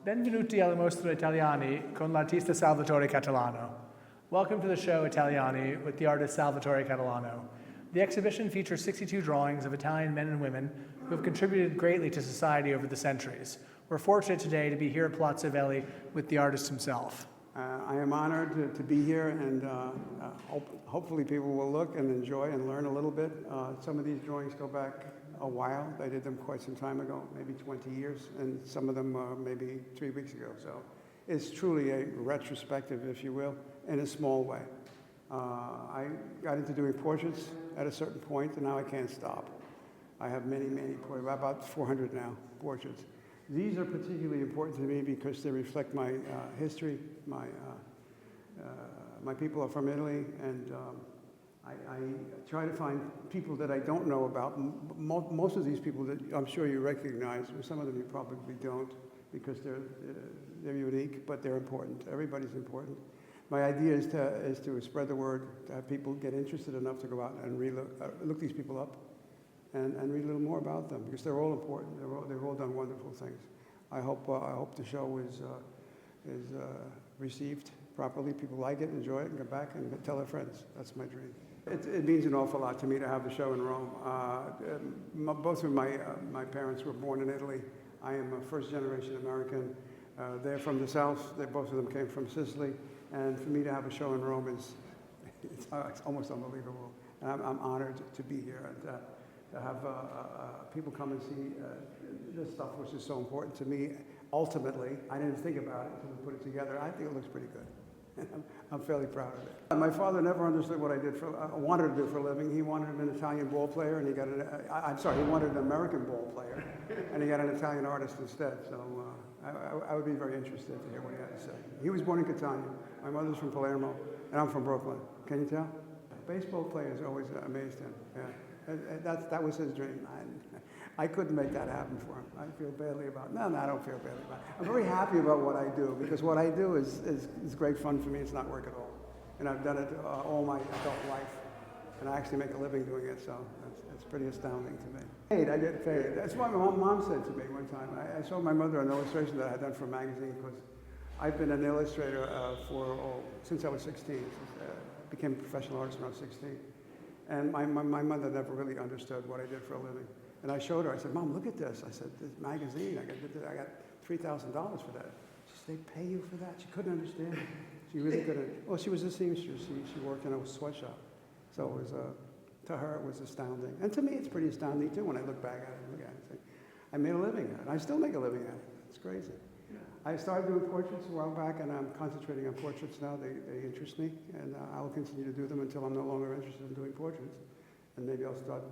Benvenuti alla mostra Italiani con l'artista Salvatore Catalano. Welcome to the show Italiani with the artist Salvatore Catalano. The exhibition features 62 drawings of Italian men and women who have contributed greatly to society over the centuries. We're fortunate today to be here at Palazzo Velli with the artist himself. I am honored to be here, and hopefully people will look and enjoy and learn a little bit. Some of these drawings go back a while. I did them quite some time ago, maybe 20 years, and some of them maybe 3 weeks ago. So it's truly a retrospective, if you will, in a small way. I got into doing portraits at a certain point, and now I can't stop. I have many portraits, about 400 now, portraits. These are particularly important to me because they reflect my history. My people are from Italy, and I try to find people that I don't know about. Most of these people that I'm sure you recognize, some of them you probably don't, because they're unique, but they're important. Everybody's important. My idea is to spread the word, to have people get interested enough to go out and look these people up and read a little more about them, because they're all important. They've all done wonderful things. I hope the show is received properly. People like it, enjoy it, and go back and tell their friends. That's my dream. It means an awful lot to me to have the show in Rome. Both of my parents were born in Italy. I am a first-generation American. They're from the South. Both of them came from Sicily. And for me to have a show in Rome it's almost unbelievable. And I'm honored to be here and to have people come and see this stuff, which is so important to me. Ultimately, I didn't think about it until we put it together. I think it looks pretty good. I'm fairly proud of it. My father never understood what I wanted to do for a living. He wanted an Italian ball player, and he wanted an American ball player, and he got an Italian artist instead. So I would be very interested to hear what he had to say. He was born in Catania. My mother's from Palermo, and I'm from Brooklyn. Can you tell? Baseball players always amazed him. Yeah. That was his dream. I couldn't make that happen for him. I feel badly about it. No, I don't feel badly about it. I'm very happy about what I do, because what I do is great fun for me. It's not work at all. And I've done it all my adult life. And I actually make a living doing it, so it's pretty astounding to me. I get paid. That's what my mom said to me one time. I showed my mother an illustration that I had done for a magazine, because I've been an illustrator since I was 16. I became a professional artist when I was 16. And my mother never really understood what I did for a living. And I showed her, I said, Mom, look at this. I said, this magazine, I got $3,000 for that. She said, they pay you for that? She couldn't understand it. She really couldn't. Well, she was a seamstress. She worked in a sweatshop. So it was, to her, it was astounding. And to me, it's pretty astounding, too, when I look back at it and look at it and think, I made a living at it. I still make a living at it. It's crazy. I started doing portraits a while back, and I'm concentrating on portraits now. They interest me, and I will continue to do them until I'm no longer interested in doing portraits. And maybe I'll start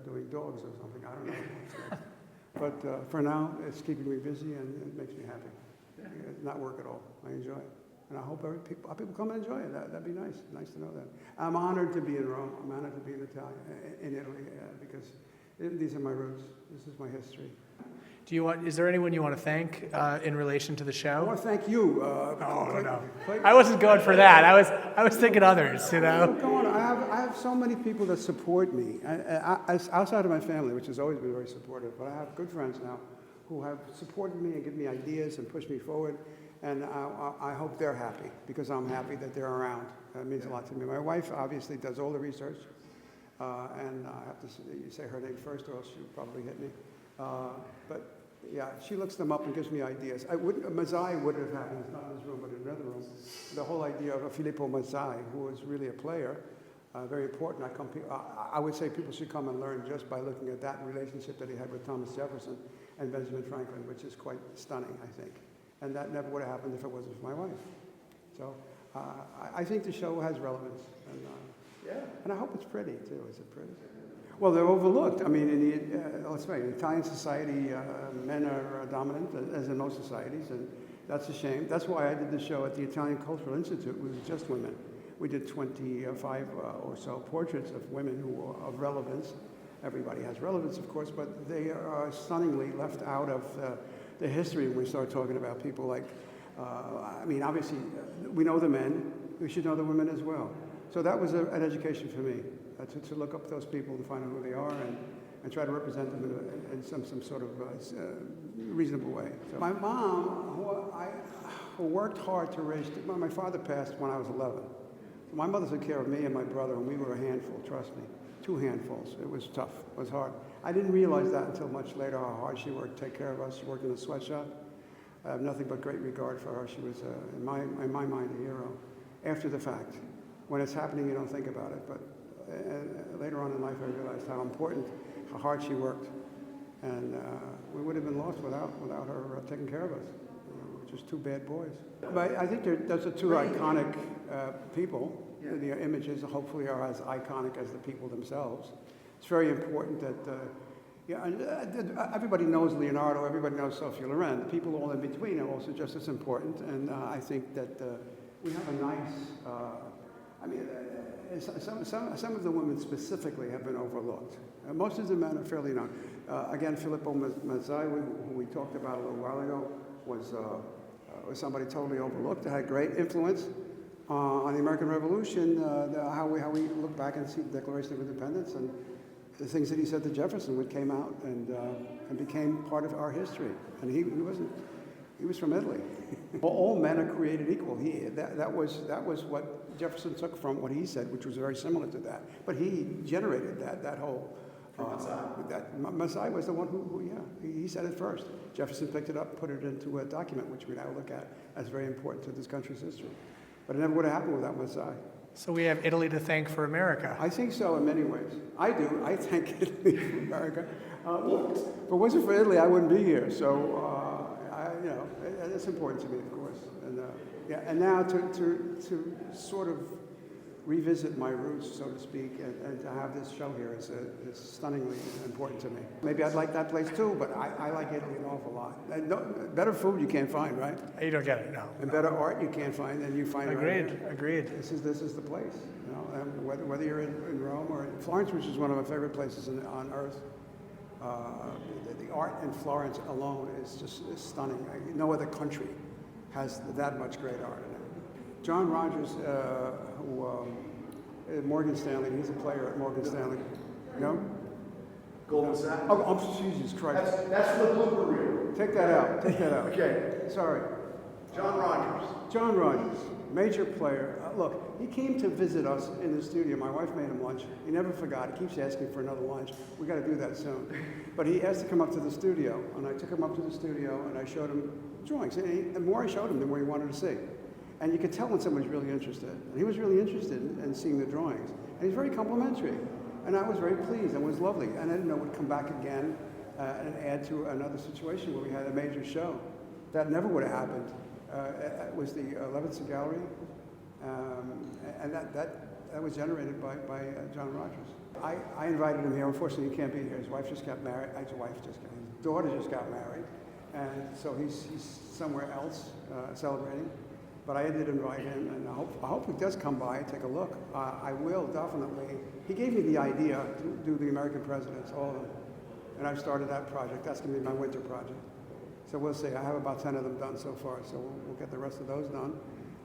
doing dogs or something. I don't know. But for now, it's keeping me busy, and it makes me happy. It's not work at all. I enjoy it. And I hope people come and enjoy it. That'd be nice. Nice to know that. I'm honored to be in Rome. I'm honored to be in Italy, because these are my roots. This is my history. Is there anyone you want to thank in relation to the show? I want to thank you. No. I wasn't going for that. I was thinking others, you know. Come on. I have so many people that support me. Outside of my family, which has always been very supportive, but I have good friends now who have supported me and given me ideas and pushed me forward. And I hope they're happy, because I'm happy that they're around. That means a lot to me. My wife obviously does all the research, and I have to say her name first, or else she'll probably hit me. But yeah, she looks them up and gives me ideas. Mazzai would have happened, not in this room, but in another room. The whole idea of Filippo Mazzai, who was really a player, very important. I would say people should come and learn just by looking at that relationship that he had with Thomas Jefferson and Benjamin Franklin, which is quite stunning, I think. And that never would have happened if it wasn't for my wife. So I think the show has relevance. And I hope it's pretty, too. Is it pretty? Well, they're overlooked. I mean, let's face it, in Italian society, men are dominant, as in most societies, and that's a shame. That's why I did the show at the Italian Cultural Institute. It was just women. We did 25 or so portraits of women who were of relevance. Everybody has relevance, of course, but they are stunningly left out of the history when we start talking about people like, I mean, obviously, we know the men. We should know the women as well. So that was an education for me, to look up those people and find out who they are and try to represent them in some sort of reasonable way. So my mom, who I worked hard to raise. My father passed when I was 11. My mother took care of me and my brother, and we were a handful. Trust me, 2 handfuls. It was tough. It was hard. I didn't realize that until much later. How hard she worked to take care of us. She worked in a sweatshop. I have nothing but great regard for her. She was, in my mind, a hero. After the fact, when it's happening, you don't think about it. But later on in life, I realized how important, how hard she worked, and we would have been lost without her taking care of us. We're just 2 bad boys. But I think those are 2 iconic people. Yeah. The images hopefully are as iconic as the people themselves. It's very important that everybody knows Leonardo, everybody knows Sophia Loren. The people all in between are also just as important, and I think that we have a nice, some of the women specifically have been overlooked. Most of the men are fairly known. Again, Filippo Mazzei, who we talked about a little while ago, was somebody totally overlooked. It had great influence on the American Revolution, how we look back and see the Declaration of Independence and the things that he said to Jefferson, which came out and became part of our history. And he was from Italy. Well, all men are created equal. That was what Jefferson took from what he said, which was very similar to that. But he generated that whole. Mazzei was the one who he said it first. Jefferson picked it up, put it into a document, which we now look at as very important to this country's history. But it never would have happened without Mazzei. So we have Italy to thank for America. I think so in many ways. I do. I thank Italy for America. If it wasn't for Italy, I wouldn't be here. So, it's important to me, of course. And now to sort of revisit my roots, so to speak, and to have this show here is stunningly important to me. Maybe I'd like that place too, but I like Italy an awful lot. Better food you can't find, right? You don't get it, no. And better art you can't find than you find right here. Agreed. This is the place. And whether you're in Rome or in Florence, which is one of my favorite places on earth. The art in Florence alone is stunning. No other country has that much great art in it. John Rogers, Morgan Stanley, he's a player at Morgan Stanley. No? Goldman Sachs. Oh, Jesus Christ. That's the blooper reel. Take that out. Okay. Sorry. John Rogers. Major player. Look, he came to visit us in the studio. My wife made him lunch. He never forgot. He keeps asking for another lunch. We got to do that soon. But he asked to come up to the studio, and I took him up to the studio, and I showed him drawings. And the more I showed him, the more he wanted to see. And you could tell when someone's really interested. And he was really interested in seeing the drawings. And he's very complimentary. And I was very pleased, and it was lovely. And I didn't know it would come back again and add to another situation where we had a major show. That never would have happened. It was the Levinson Gallery, and that was generated by John Rogers. I invited him here. Unfortunately, he can't be here. His daughter just got married, and so he's somewhere else celebrating. But I did invite him, and I hope he does come by and take a look. I will, definitely. He gave me the idea to do the American presidents, all of them. And I've started that project. That's going to be my winter project. So we'll see. I have about 10 of them done so far, so we'll get the rest of those done.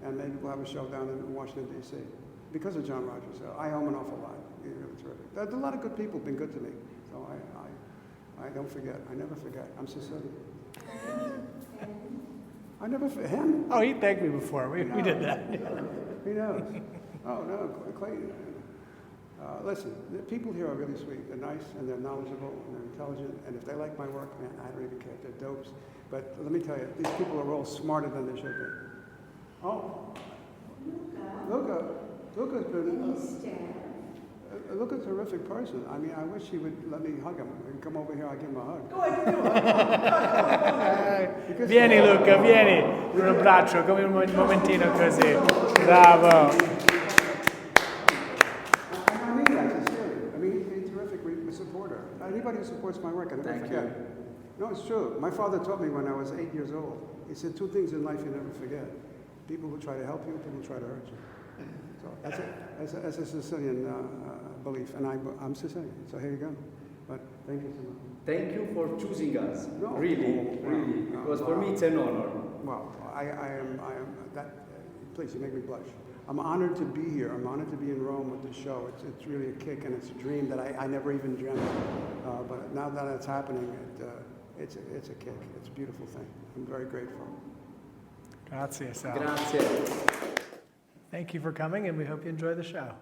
And maybe we'll have a show down in Washington, D.C. because of John Rogers. I owe him an awful lot. He's really terrific. There's a lot of good people who've been good to me. So I don't forget. I never forget. I'm Sicilian. I never forget him. Oh, he thanked me before. We did that. He knows. Oh, no, Clayton. Listen, the people here are really sweet. They're nice, and they're knowledgeable, and they're intelligent. And if they like my work, man, I don't even care. They're dopes. But let me tell you, these people are all smarter than they should be. Oh, Luca's been... Luca's a terrific person. I mean, I wish he would let me hug him. He'd come over here, I'd give him a hug. Go ahead, give him a hug. Vieni Luca, vieni. Un abbraccio, come un momentino così. Bravo. I mean that, sincerely. I mean, he's a terrific supporter. Anybody who supports my work, I never forget. No, it's true. My father taught me when I was 8 years old. He said 2 things in life you never forget. People who try to help you, people who try to hurt you. So that's a Sicilian belief, and I'm Sicilian, so here you go. But thank you so much. Thank you for choosing us. No, really, because for me it's an honor. Well, I am that. Please, you make me blush. I'm honored to be here. I'm honored to be in Rome with this show. It's really a kick, and it's a dream that I never even dreamt. But now that it's happening, it's a kick. It's a beautiful thing. I'm very grateful. Grazie, Sal. Grazie. Thank you for coming, and we hope you enjoy the show.